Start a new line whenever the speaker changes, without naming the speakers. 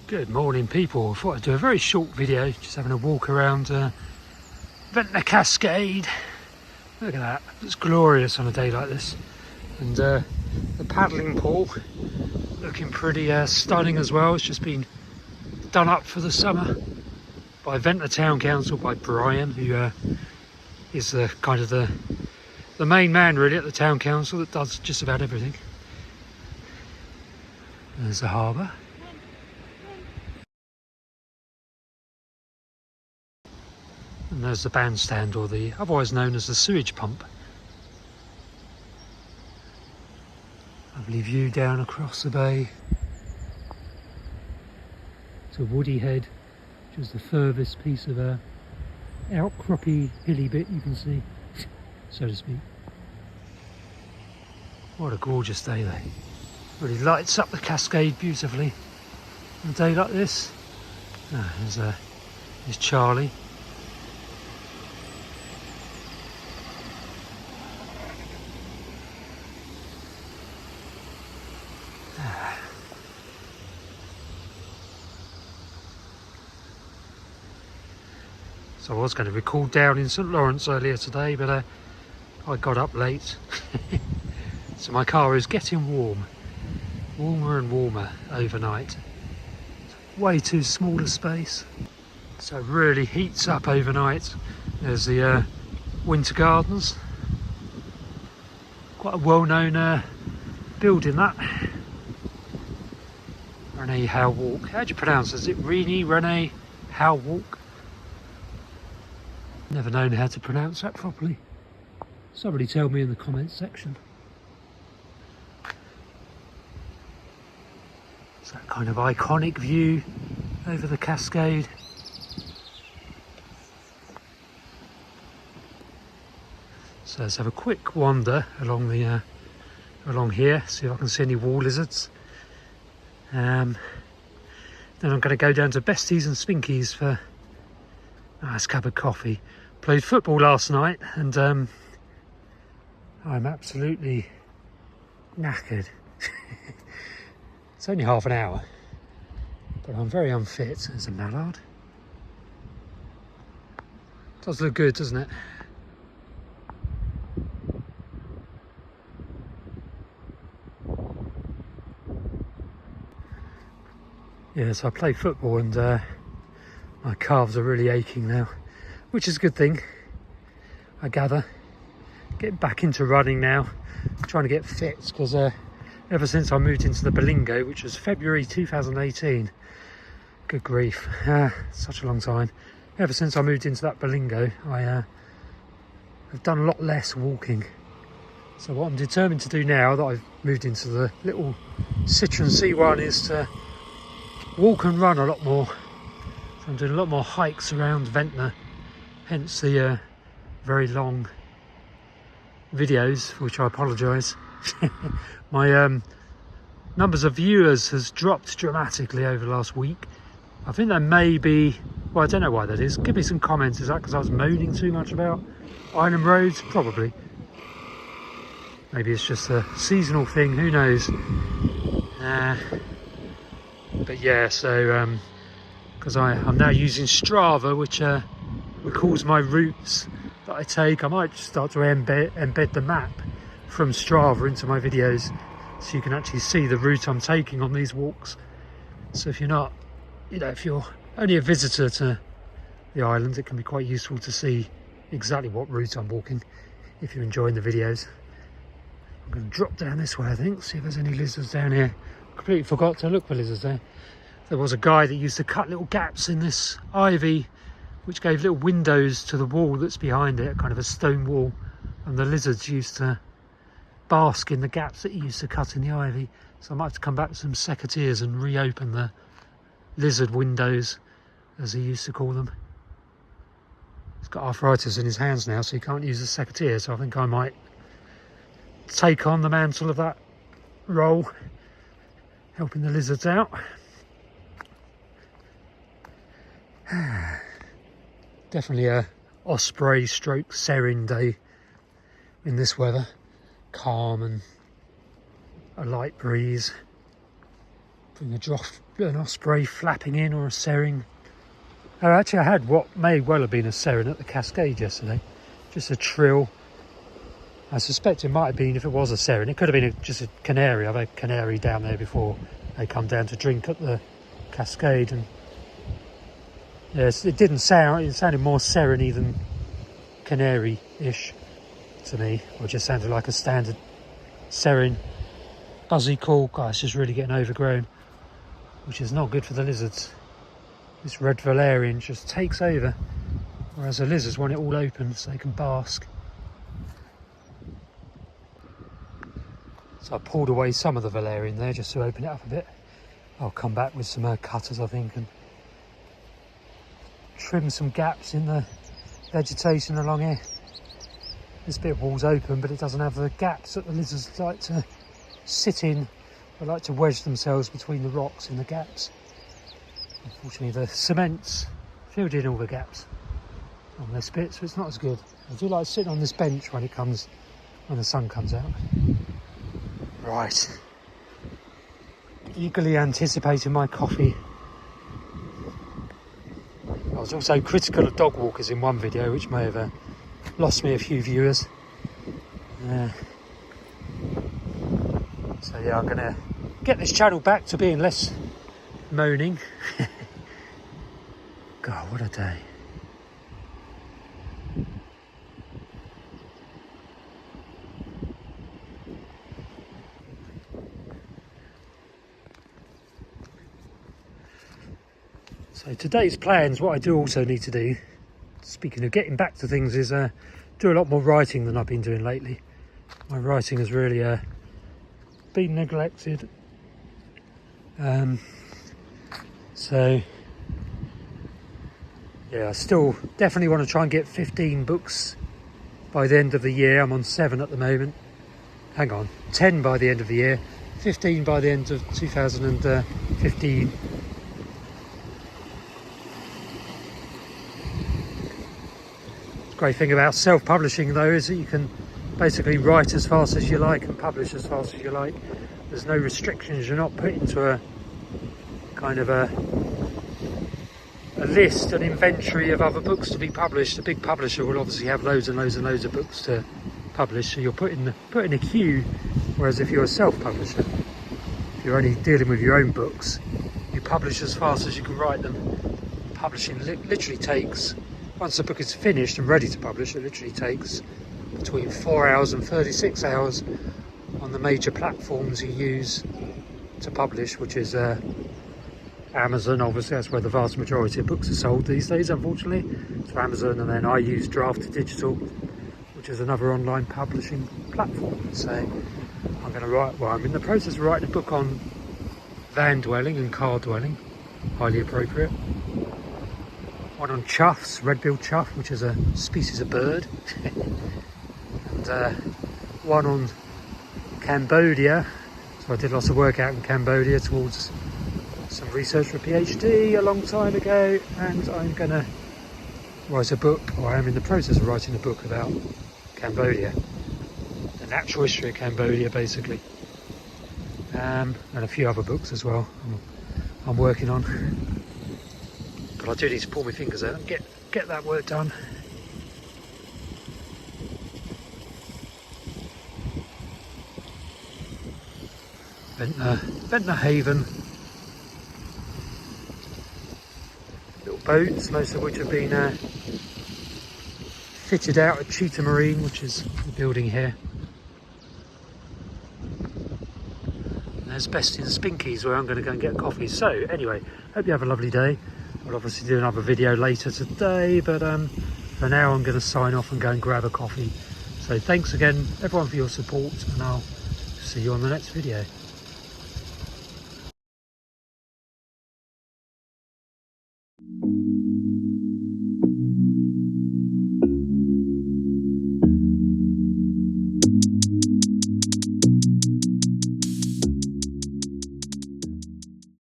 Good morning, people. I thought I'd do a very short video, just having a walk around Ventnor Cascade. Look at that, it's glorious on a day like this. And the paddling pool looking pretty stunning as well. It's just been done up for the summer by Ventnor Town Council, by Brian, who is the kind of the main man really at the Town Council that does just about everything. There's the harbour. And there's the bandstand, or the otherwise known as the sewage pump. Lovely view down across the bay to Woody Head, which is the furthest piece of outcroppy hilly bit you can see, so to speak. What a gorgeous day though. Really lights up the Cascade beautifully on a day like this. There's Charlie. So I was going to record down in St Lawrence earlier today, but I got up late. So my car is getting warmer and warmer overnight. Way too small a space, so it really heats up overnight. There's the Winter Gardens, quite a well-known building that. Rene Howe Walk. How do you pronounce it? Is it Rene Howe Walk? Never known how to pronounce that properly. Somebody tell me in the comments section. It's that kind of iconic view over the Cascade. So let's have a quick wander along the along here, see if I can see any wall lizards. Then I'm going to go down to Bestys and Spinkies for a nice cup of coffee. Played football last night and I'm absolutely knackered. It's only half an hour, but I'm very unfit. There's a mallard. Does look good, doesn't it? Yeah, so I played football and my calves are really aching now, which is a good thing, I gather. Getting back into running now, trying to get fit, because ever since I moved into the Bolingo, which was February 2018, good grief, such a long time. Ever since I moved into that Bolingo, I have done a lot less walking. So what I'm determined to do now that I've moved into the little Serin C1 is to walk and run a lot more. So I'm doing a lot more hikes around Ventnor, hence the very long videos, for which I apologise. My numbers of viewers has dropped dramatically over the last week. I think that may be, well, I don't know why that is. Give me some comments. Is that because I was moaning too much about Island Roads? Probably. Maybe it's just a seasonal thing, who knows. But yeah, so because I'm now using Strava, which records my routes that I take. I might start to embed the map from Strava into my videos, so you can actually see the route I'm taking on these walks. So if you're not, if you're only a visitor to the island, it can be quite useful to see exactly what route I'm walking if you're enjoying the videos. I'm going to drop down this way, I think, see if there's any lizards down here. Completely forgot to look for lizards there. There was a guy that used to cut little gaps in this ivy, which gave little windows to the wall that's behind it, kind of a stone wall, and the lizards used to bask in the gaps that he used to cut in the ivy. So I might have to come back with some secateurs and reopen the lizard windows, as he used to call them. He's got arthritis in his hands now, so he can't use the secateur, so I think I might take on the mantle of that role, helping the lizards out. Definitely a Osprey stroke Serin day in this weather. Calm and a light breeze. Bring a drop, an Osprey flapping in, or a Serin. Oh, actually I had what may well have been a Serin at the Cascade yesterday. Just a trill. I suspect it might have been, if it was a Serin, it could have been just a canary. I've had canary down there before. They come down to drink at the Cascade, and yes, it didn't sound, it sounded more Serin-y than canary-ish to me, or just sounded like a standard Serin. Buzzy call. God, it's just really getting overgrown, which is not good for the lizards. This red valerian just takes over, whereas the lizards want it all open so they can bask. So I pulled away some of the valerian there just to open it up a bit. I'll come back with some cutters, I think, and trim some gaps in the vegetation along here. This bit of wall's open, but it doesn't have the gaps that the lizards like to sit in. They like to wedge themselves between the rocks in the gaps. Unfortunately, the cement's filled in all the gaps on this bit, so it's not as good. I do like sitting on this bench when the sun comes out. Right. Eagerly anticipating my coffee. I was also critical of dog walkers in one video, which may have lost me a few viewers. So yeah, I'm going to get this channel back to being less moaning. God, what a day. So today's plans, what I do also need to do, speaking of getting back to things, is do a lot more writing than I've been doing lately. My writing has really been neglected. So yeah, I still definitely want to try and get 15 books by the end of the year. I'm on 7 at the moment. Hang on, 10 by the end of the year, 15 by the end of 2015. The great thing about self-publishing though is that you can basically write as fast as you like and publish as fast as you like. There's no restrictions. You're not put into a kind of a list, an inventory of other books to be published. A big publisher will obviously have loads and loads and loads of books to publish, so you're put in a queue. Whereas if you're a self-publisher, if you're only dealing with your own books, you publish as fast as you can write them. Publishing literally takes, once the book is finished and ready to publish, it literally takes between 4 hours and 36 hours on the major platforms you use to publish, which is Amazon. Obviously that's where the vast majority of books are sold these days, unfortunately. So Amazon, and then I use Draft Digital, which is another online publishing platform. So I'm going to write, well, I'm in the process of writing a book on van dwelling and car dwelling, highly appropriate. One on chuffs, red-billed chuff, which is a species of bird. And one on Cambodia. So I did lots of work out in Cambodia towards some research for a PhD a long time ago, and I'm going to write a book, or I am in the process of writing a book about Cambodia, the natural history of Cambodia basically, and a few other books as well I'm working on. But I do need to pull my fingers out and get that work done. Ventnor Haven. Little boats, most of which have been fitted out at Cheetah Marine, which is the building here. And there's Bestys and Spinkies, where I'm going to go and get coffee. So anyway, hope you have a lovely day. I'll obviously do another video later today, but for now I'm going to sign off and go and grab a coffee. So thanks again everyone for your support, and I'll see you on the next video.